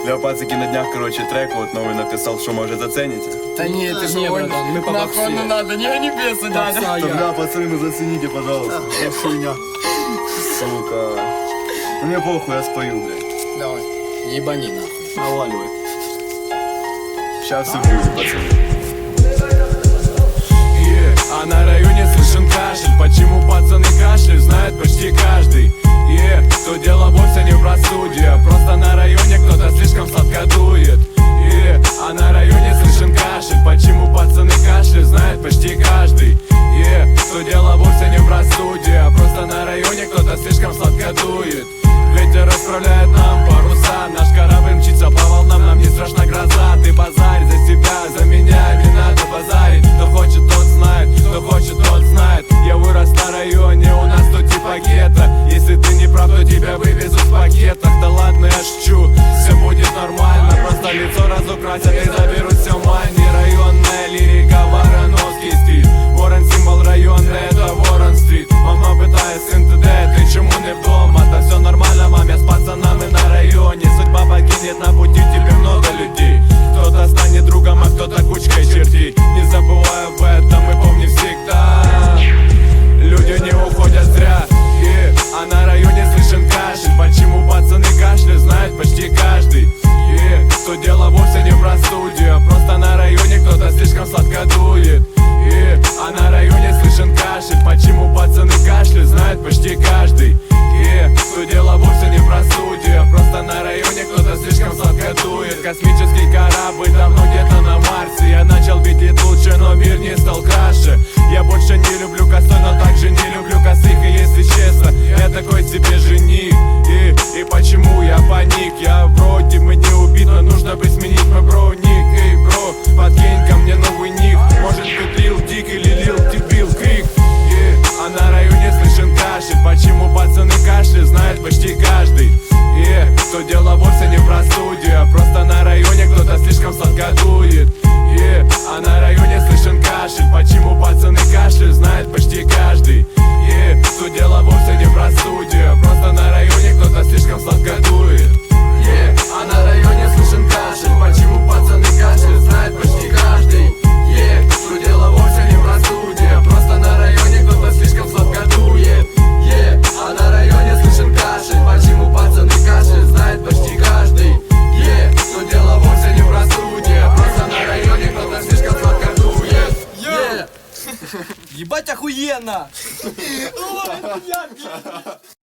Для пацаки на днях, короче, трек вот новый написал, что может зацените. Да не, ты же Не, гонишь. братан, мы по Нахуй боксе. не надо, не бесы надо. Тогда, пацаны, ну зацените, пожалуйста. Хуйня. Сука. Ну мне похуй, я спою, блядь. Давай. Ебани нахуй. Наваливай. Сейчас все будет, пацаны. А на районе слышен кашель. Почему пацаны кашляют, знает почти каждый. То дело вовсе не в простуде, а просто на районе кто-то слишком сладко дует. А на районе слышен кашель. Почему пацаны кашляют, знает почти каждый. То дело вовсе не в простуде, а просто на районе кто-то слишком сладко дует. Ветер расправляет нам паруса, наш корабль мчится по волнам, нам не страшна гроза. Ты базарь за себя, за меня не надо базарить. Кто хочет, тот знает, кто хочет, тот знает. Я вырос на районе, у нас тут типа гетто. Если ты не прав, то тебя вывезут в пакетах. Да ладно, я шучу, все будет нормально. Просто лицо разукрасят и заберут все мани. Районная лирика, вороновский стиль. Ворон символ района, это Ворон-стрит. Мама питає, сын, ты де, ты чему не вдома? Да все нормально, мам, я с пацанами на районе. Судьба покинет на пути тебе много людей. Кто-то станет другом, а кто-то кучкой чертей. Не забывай об этом и помни всегда, люди не уходят зря. А на районе слышен кашель. Почему пацаны кашляют, знает почти каждый. То дело вовсе не в простуде, а просто на районе кто-то слишком сладко дует. А на районе слышен кашель. Почему пацаны кашляют, знает почти каждый. То дело вовсе не в простуде, а просто на районе кто-то слишком сладко дует. Космический корабль давно где-то на Марсе. Я начал видеть лучше, но мир не стал краше. Я больше не люблю косой, но также не люблю косых. И если честно, я такой себе жених. И почему я паник? Я вроде бы не убит, но нужно бы сменить мой броник. Эй, бро, подкинь ко мне новый ник. Может быть Лил Дик или Лил Дебил Крик. А на районе слышен кашель. Почему пацаны кашляют, знает почти каждый. То дело вовсе не в простуде, а просто на районе кто-то слишком сладко дует. А на районе слышен кашель. Почему пацаны кашляют, знает почти каждый. То дело вовсе не в простуде, а просто на районе кто-то слишком сладко дует. А на районе слышен кашель. Почему пацаны кашляют, знает почти каждый. То дело вовсе не в простуде, а просто на районе кто-то слишком сладко дует. А на районе слышен кашель. Почему пацаны кашляют, знает почти каждый. То дело вовсе не в простуде, а просто на районе кто-то слишком сладко дует. Ебать охуенно!